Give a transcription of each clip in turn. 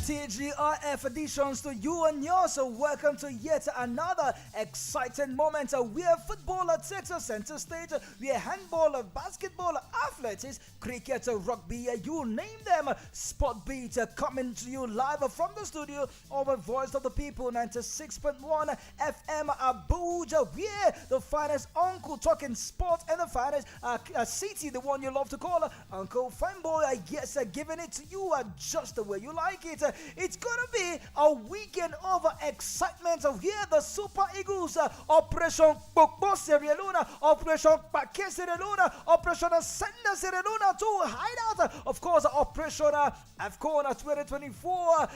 TGRF editions to you and yours. So welcome to yet another exciting moment where football takes a center stage, where handball, basketball, athletics, cricket, rugby, you name them. Sport Beat coming to you live from the studio of a Voice of the People 96.1 FM Abuja, where the finest uncle talking sport and the finest city, the one you love to call Uncle Fanboy. Yes, giving it to you just the way you like it. It's gonna be a weekend of excitement. Here the Super Eagles, Operation Bokbo Sierra Leone, Operation Pake Sierra Leone, Operation Senda Sierra Leone to hideout. Of course, Operation AFCON 2024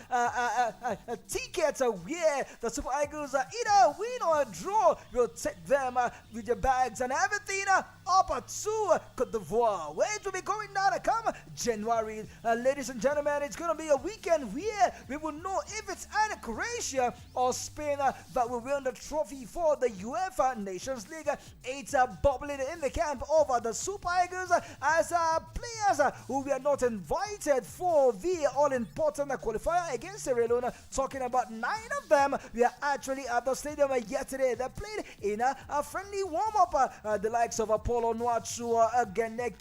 tickets. Where the Super Eagles either win or draw, will take them with your bags and everything up to Cote d'Ivoire, where it will be going down come January. Ladies and gentlemen, it's gonna be a weekend where we will know if it's either Croatia or Spain that will win the trophy for the UEFA Nations League. It's bubbling in the camp of the Super Eagles as players who were not invited for the all-important qualifier against Sierra Leone. Talking about 9 of them, we are actually at the stadium yesterday. They played in a friendly warm-up. The likes of Apollo Nwatsu, Genek,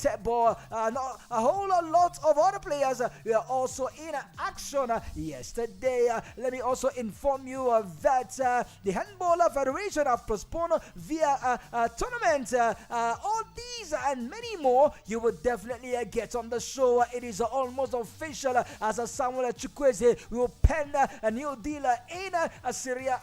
Tebo, a whole lot of other players were also in action yesterday. Let me also inform you that the Handball Federation have postponed via tournament. All these and many more you will definitely get on the show. It is almost official as Samuel Chukwueze will pen a new deal in Syria.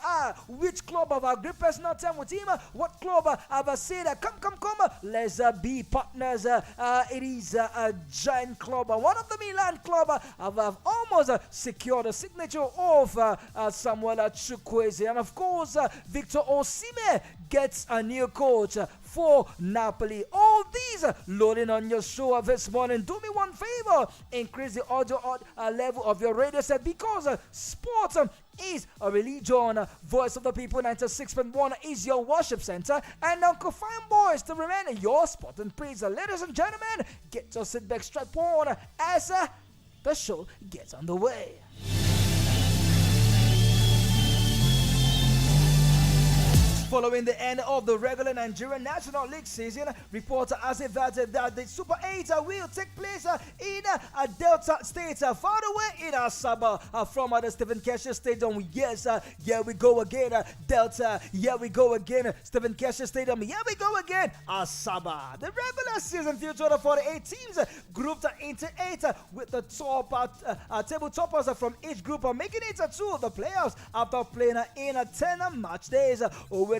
Which club have agreed personal time with him? What club have said, come, let's be partners? It is a giant club. One of the Milan club have almost secured the signature of Samuel Chukwueze. And of course, Victor Osimhen gets a new coach for Napoli. All these loading on your show this morning. Do me one favor, increase the audio level of your radio set, because sports is a religion. Voice of the People 96.1 is your worship center, and Uncle Fine Boys to remain your spot and praise. Ladies and gentlemen, get your sit back, strap on as the show gets underway. Following the end of the regular Nigerian National League season, reports as if that the Super 8 will take place in Delta State, far away in Asaba from the Stephen Keshe Stadium. Yes, here we go again, Delta. Here we go again, Stephen Keshe Stadium. Here we go again, Asaba. The regular season future for the 8 teams grouped into 8 with the top table toppers from each group making it to the playoffs after playing in 10 match days.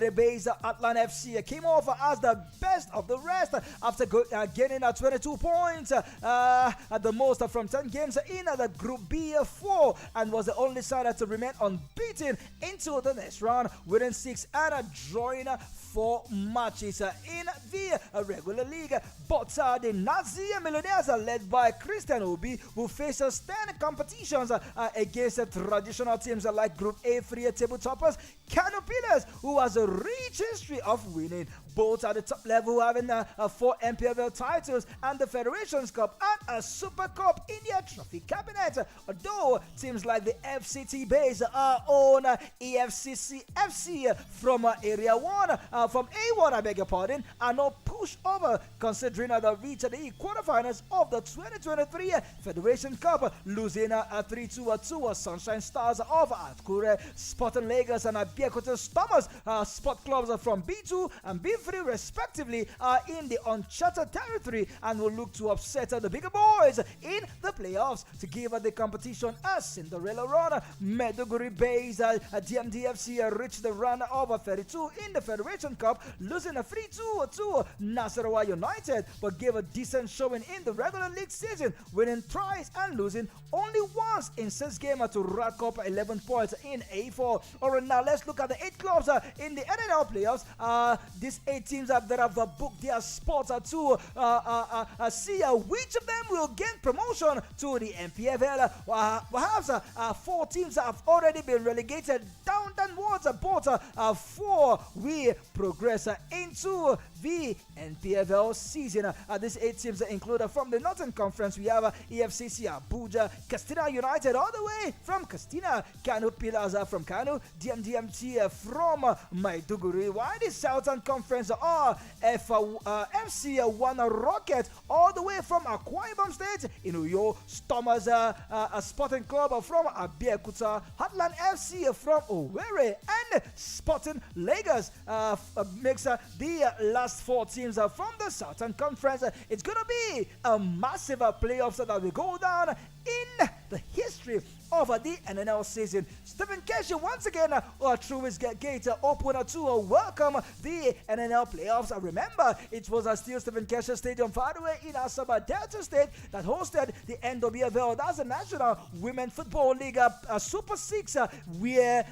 Base Atlanta FC came off as the best of the rest after getting 22 points at the most from 10 games in the Group B4, and was the only side to remain unbeaten into the next round, winning 6 and drawing 4 matches in the regular league. But the Nazi Millionaires, led by Christian Obi, will face 10 competitions against traditional teams like Group A3 table toppers Kano Pillars, who has a rich history of winning both at the top level, having 4 MPFL titles and the Federations Cup and a Super Cup in their trophy cabinet. Although teams like the FCT base own EFCC FC from Area 1, from A1, I beg your pardon, are not pushed over considering the reach of the quarterfinals of the 2023 Federation Cup, losing 3-2 to Sunshine Stars of Akure, Spartan Lagos and Abiyakuta Stormers. Sport clubs from B2 and B3 respectively are in the uncharted territory and will look to upset the bigger boys in the playoffs to give the competition a Cinderella run. Maiduguri based DMDFC reached the run of 32 in the Federation Cup, losing 3-2 to Nasarawa United, but gave a decent showing in the regular league season, winning thrice and losing only once in 6 games to rack up 11 points in A4. Alright, now let's look at the 8 clubs in the NNL playoffs. These 8 teams that have booked their spots to see which of them will gain promotion to the NPFL. Perhaps 4 teams have already been relegated downwards, but 4 we progress into the NPFL season. These 8 teams include from the Northern Conference, we have EFCC Abuja, Castina United all the way from Castina, Kano Pillars from Kano, DMDMT from Maiduguri, while the Southern Conference are FC1 Rocket all the way from Akwa Ibom State, in Uyo, Stormers Sporting Club from Abeokuta, Heartland FC from Owerri, and Sporting Lagos makes the last 4 teams from the Southern Conference. It's going to be a massive playoffs that will go down in the history of the NNL season. Stephen Keshi once again through his gate open to welcome the NNL playoffs. Remember, it was still Stephen Keshi Stadium far away in Asaba Delta State that hosted the NWFL. That's the National Women Football League Super 6 where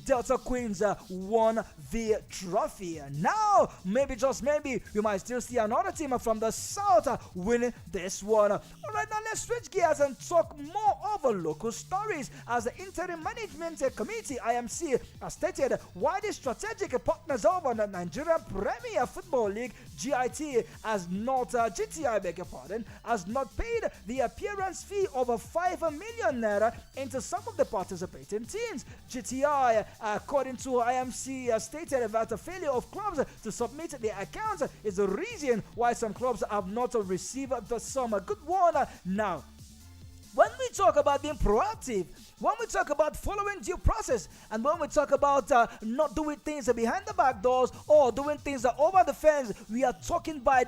Delta Queens won the trophy. Now, maybe, just maybe, we might still see another team from the south winning this one. Alright, now let's switch gears and talk more of local stories. As the Interim Management Committee, IMC, has stated why the strategic partners of the Nigerian Premier Football League, GIT, has not, GTI, beg your pardon, has not paid the appearance fee of 5 million naira into some of the participating teams. GTI, according to IMC, stated that the failure of clubs to submit their accounts is the reason why some clubs have not received the sum. A good one. Now, when we talk about being proactive, when we talk about following due process, and when we talk about not doing things behind the back doors or doing things over the fence, we are talking about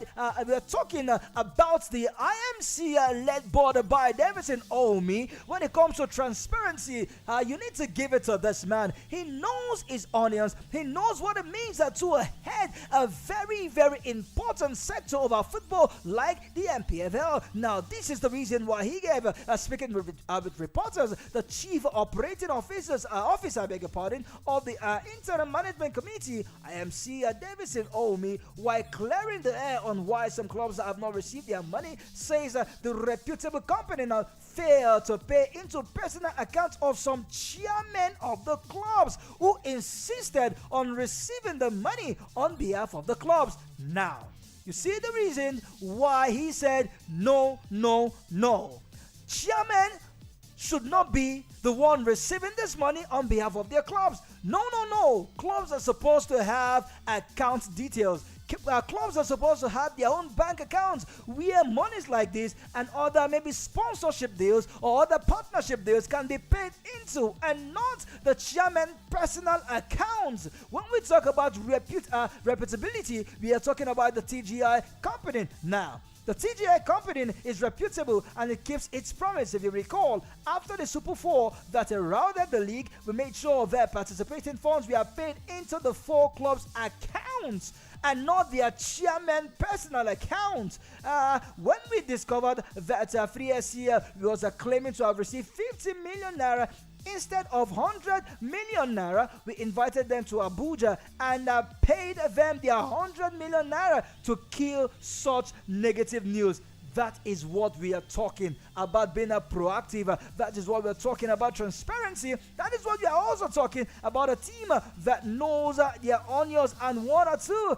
the IMC led board by Davidson Omi. When it comes to transparency, you need to give it to this man. He knows his onions. He knows what it means to head a very, very important sector of our football like the NPFL. Now, this is the reason why he gave, speaking with reporters, the chief operating officer, beg your pardon, of the Interim Management Committee, IMC, Davidson Omi, while clearing the air on why some clubs have not received their money, says the reputable company now failed to pay into personal accounts of some chairmen of the clubs who insisted on receiving the money on behalf of the clubs. Now, you see the reason why he said no, no, no. Chairman should not be the one receiving this money on behalf of their clubs. No, no, no. Clubs are supposed to have account details. Clubs are supposed to have their own bank accounts where monies like this and other maybe sponsorship deals or other partnership deals can be paid into, and not the chairman personal accounts. When we talk about reputability, we are talking about the TGI company. Now, the TGI company is reputable and it keeps its promise. If you recall, after the Super 4 that eroded the league, we made sure their participating funds were paid into the 4 clubs' accounts and not their chairman personal account. When we discovered that 3SC was claiming to have received 50 million naira instead of 100 million naira, we invited them to Abuja and paid them their 100 million naira to kill such negative news. That is what we are talking about, being proactive. That is what we're talking about, transparency. That is what we are also talking about, a team that knows their onions and one or two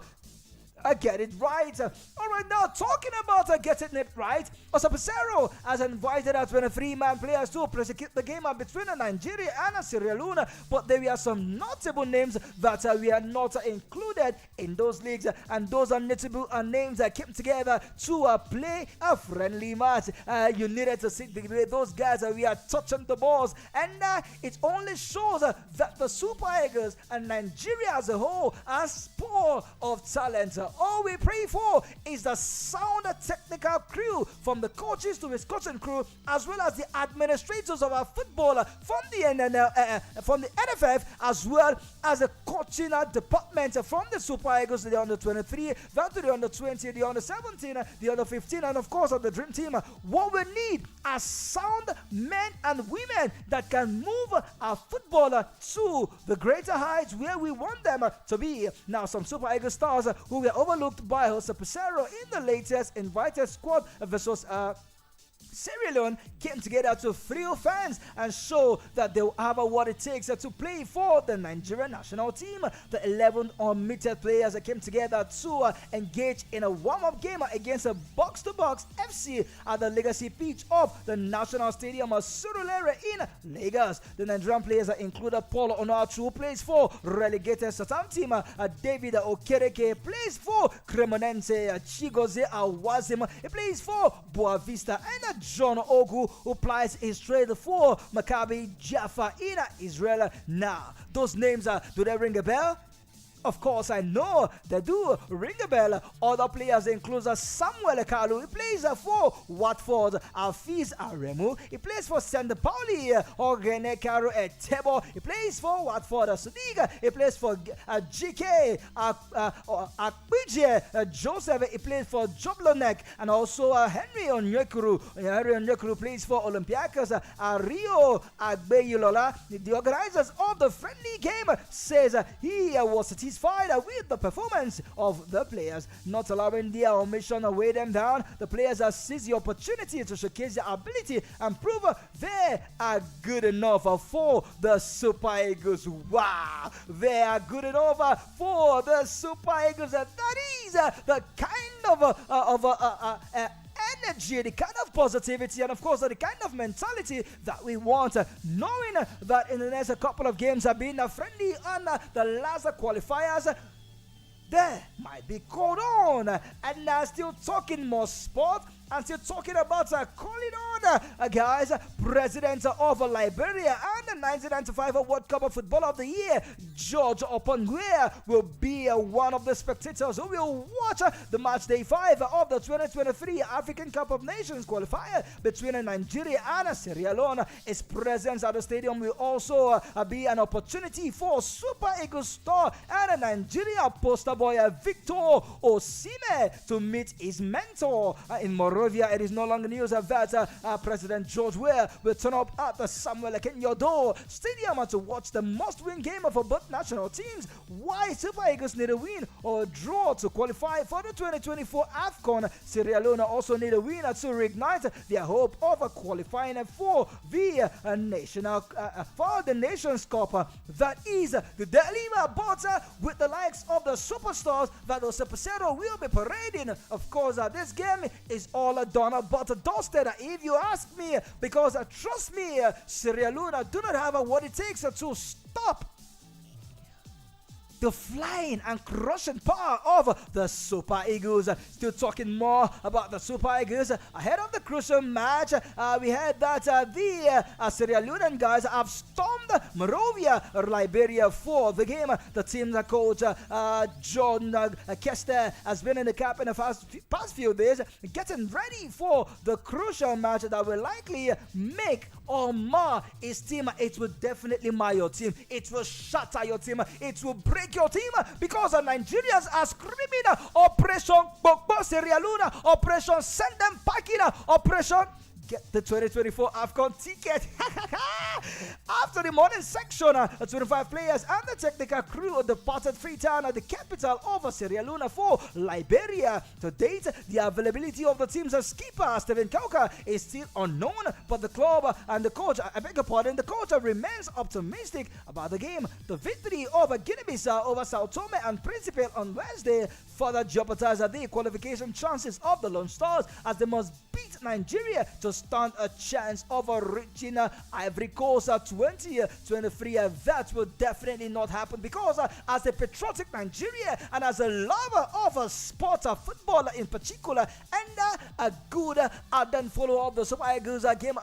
get it right. Alright, now talking about getting it right, Osapacero has invited 23-man players to prosecute the game between Nigeria and Sierra Leone, but there were some notable names that we are not included in those leagues, and those are notable names that came together to play a friendly match. You needed to see the way those guys we are touching the balls, and it only shows that the Super Eagles and Nigeria as a whole are full of talent. Oh what we pray for is the sound technical crew, from the coaches to his coaching crew, as well as the administrators of our football from the NFF, as well as the coaching department from the Super Eagles to the under 23, down to the under 20, the under 17, the under 15, and of course of the Dream Team. What we need are sound men and women that can move our footballer to the greater heights where we want them to be. Now, some Super Eagles stars who were overlooked by Jose Pizarro in the latest invited squad versus Sierra Leone came together to thrill fans and show that they have what it takes to play for the Nigerian national team. The 11 unmuted players came together to engage in a warm-up game against a box-to-box FC at the legacy pitch of the National Stadium of Surulere in Lagos. The Nigerian players included Paul Onachu, who plays for relegated Satam team. David Okereke plays for Cremonense. Chigozie Awazim, he plays for Boavista, and John Ogu, who plies his trade for Maccabi Jaffa in Israel. Now, those names, do they ring a bell? Of course, I know they do ring a bell. Other players include Samuel Kalu. He plays for Watford. Alfiz Aremu. He plays for St. Pauli. Ogene Karu Etebo. He plays for Watford. Sudiga. He plays for GK. Akpije Joseph. He plays for Joblonek. And also Henry Onyekuru. Henry Onyekuru plays for Olympiacos. Rio Agbeyulola. The organizers of the friendly game says he was satisfied with the performance of the players, not allowing their omission to weigh them down. The players have seized the opportunity to showcase their ability and prove they are good enough for the Super Eagles. Wow, they are good enough for the Super Eagles. That is the kind of energy, the kind of positivity, and of course the kind of mentality that we want, knowing that in the next couple of games have been friendly on the last qualifiers, there might be called on. And still talking more sport, and still talking about calling on guys, president of Liberia and the 1995 World Cup of Football of the Year, George Opongwe, will be one of the spectators who will watch the match day 5 of the 2023 African Cup of Nations qualifier between Nigeria and Sierra Leone. His presence at the stadium will also be an opportunity for Super Eagles star and Nigeria poster boy Victor Osimhen to meet his mentor in Monrovia. It is no longer news that President George Weah will turn up at the Samuel Kenyodo Stadium to watch the must-win game for both national teams. Why Super Eagles need a win or a draw to qualify for the 2024 AFCON. Sierra Leone also need a win to reignite their hope of qualifying for the Nations Cup. That is the dilemma, but with the likes of the superstars that Jose Pizarro will be parading. Of course, this game is all done but dusted, if you ask me, because trust me, Sierra Leone do not have what it takes to stop the flying and crushing power of the Super Eagles. Still talking more about the Super Eagles ahead of the crucial match. We heard that the Sierra Leonean guys have stormed Monrovia, Liberia for the game. The team's coach John Kester has been in the camp in the past few days, getting ready for the crucial match that will likely make or mar his team. It will definitely mar your team. It will shatter your team. It will break your team, because the Nigerians are screaming Operation Bokbo Sierra Leone, Operation Send Them Packing, Operation Get the 2024 AFCON ticket. After the morning section, 25 players and the technical crew departed Freetown, the capital of Sierra Leone, for Liberia. To date, the availability of the team's skipper, Stephen Kauka, is still unknown, but the club and the coach, the coach remains optimistic about the game. The victory over Guinea-Bissau over Sao Tome and Principe on Wednesday further jeopardizes the qualification chances of the Lone Stars, as they must beat Nigeria to stand a chance of reaching Ivory Coast 2023. That will definitely not happen, because as a patriotic Nigeria and as a lover of sport, football in particular, and a good ardent follower of the Super Eagles game,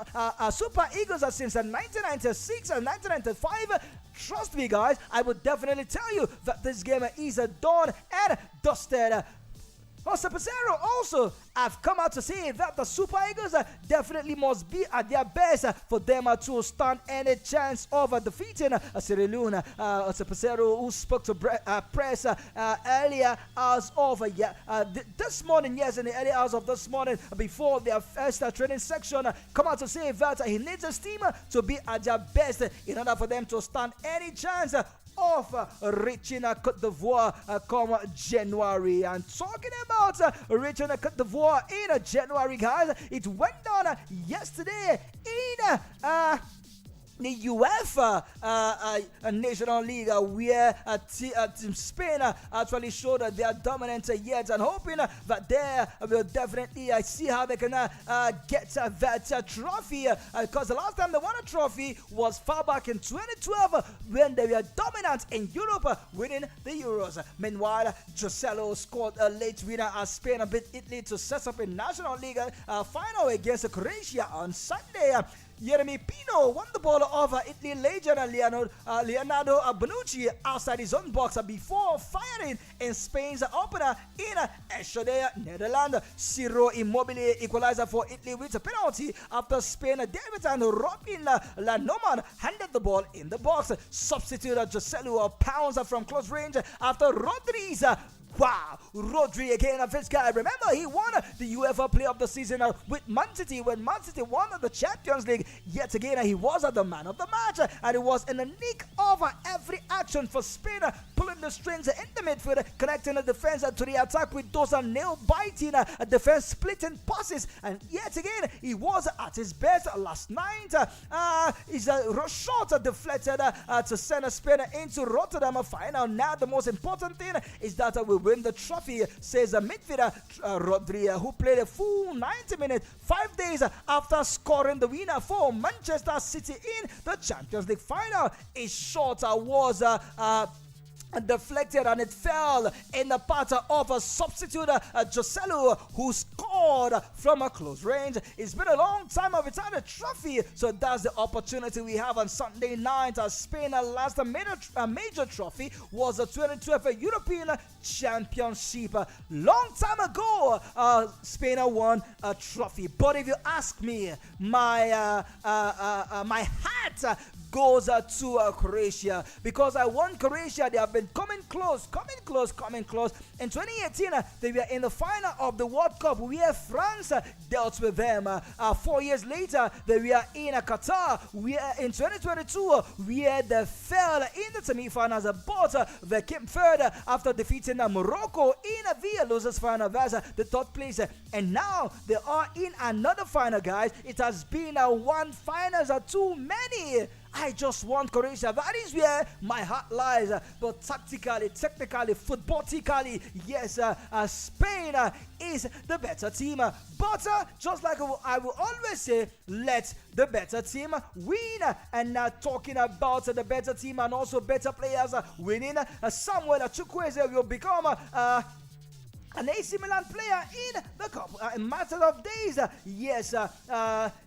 Super Eagles since 1996 and 1995. Trust me, guys, I would definitely tell you that this game is done and dusted. Jose Pizarro also have come out to say that the Super Eagles definitely must be at their best for them to stand any chance of defeating Sierra Leone. Jose Pizarro, who spoke to press earlier hours of this morning, yes, in the early hours of this morning, before their first training section, come out to say that he needs his team to be at their best in order for them to stand any chance of reaching Côte d'Ivoire come January. And talking about reaching Côte d'Ivoire in January, guys, it went down yesterday in the UEFA National League, where Team Spain actually showed their dominance yet, and hoping that they will definitely see how they can get that trophy, because the last time they won a trophy was far back in 2012 when they were dominant in Europe, winning the Euros. Meanwhile, Joselo scored a late winner as Spain beat Italy to set up a National League final against Croatia on Sunday. Jeremy Pino won the ball over Italy legend Leonardo Bonucci outside his own box before firing in Spain's opener in Eschede, Netherlands. Ciro Immobile equalizer for Italy with a penalty after Spain debutant Robin Lanoman handed the ball in the box. Substitute Joselu pounds from close range after Rodri's wow, Rodri again, a first guy. Remember, he won the UEFA Player of the Season with Man City when Man City won the Champions League. Yet again, he was the man of the match, and it was in the nick of every action for Spain, pulling the strings in the midfield, connecting the defense to the attack with those nail-biting defense splitting passes. And yet again, he was at his best last night. His shot deflected to send Spain into Rotterdam final. Now, the most important thing is that we win the trophy, says the midfielder Rodri, who played a full 90 minutes 5 days after scoring the winner for Manchester City in the Champions League final. His shot was deflected and it fell in the path of a substitute Joselu, who scored from a close range. It's been a long time without a trophy, so that's the opportunity we have on Sunday night. Spain last major trophy was the 2012 European Championship. Long time ago, Spain won a trophy. But if you ask me, my hat goes to Croatia, because I want Croatia. They have been coming close. In 2018, they were in the final of the World Cup where France dealt with them. 4 years later, they were in Qatar, where in 2022, where they fell in the semi-finals, but they came third after defeating Morocco in the losers final versus the third place. And now they are in another final, guys. It has been one finals too many. I just want Croatia. That is where my heart lies. But tactically, technically, footballically, yes, Spain is the better team. But just like I will always say, let the better team win. And talking about the better team and also better players winning, Samuel Chukwueze will become an AC Milan player in the cup in a matter of days. Yes,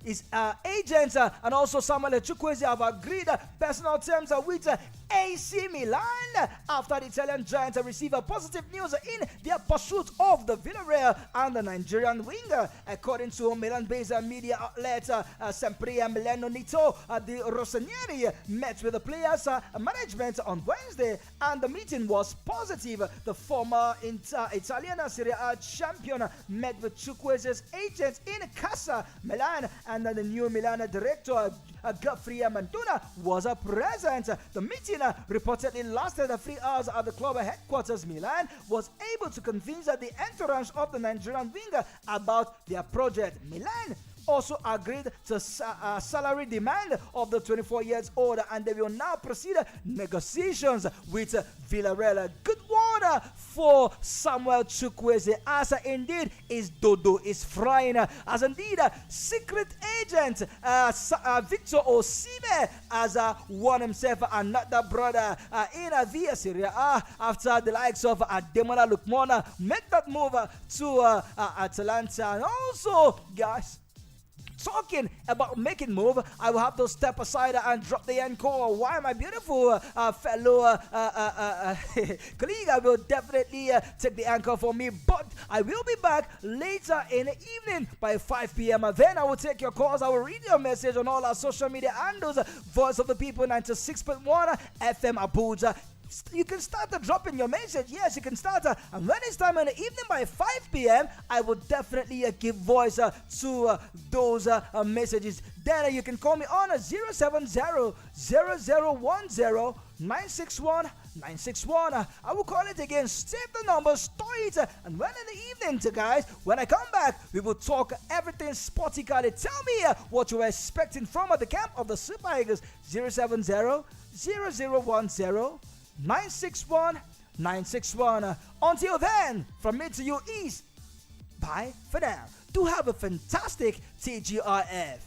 his agents and also Samuel Chukwueze have agreed personal terms with AC Milan after the Italian giants receive positive news in their pursuit of the Villarreal and the Nigerian winger. According to Milan-based media outlet Sempre Milano Nito, the Rossoneri met with the players' management on Wednesday, and the meeting was positive. The former Italian Serie A champion met with Chukwueze's agent in Casa Milan, and the new Milan director Godfrey Manduna was present. The meeting reportedly lasted 3 hours at the club headquarters. Milan was able to convince the entourage of the Nigerian winger about their project. Milan also agreed to salary demand of the 24 years old, and they will now proceed negotiations with Villarreal. Good word for Samuel Chukwueze, as indeed his dodo is frying, as indeed secret agent Victor Osimhen has won himself another brother in the Serie A after the likes of Ademola Lookman make that move to Atalanta. And also, guys, talking about making move, I will have to step aside and drop the encore. Why, my beautiful fellow colleague will definitely take the anchor for me. But I will be back later in the evening by 5 p.m. Then I will take your calls. I will read your message on all our social media handles. Voice of the People 96.1 FM Abuja. You can start dropping your message. Yes, you can start. And when it's time in the evening by 5 p.m., I will definitely give voice to those messages. Then you can call me on 070-0010-961-961. I will call it again. Save the number, store it. And when in the evening, guys, when I come back, we will talk everything sporty. Tell me what you are expecting from the camp of the Super Eagles. 070-0010-961-961. Until then, from me to you is bye for now. Do have a fantastic TGRF.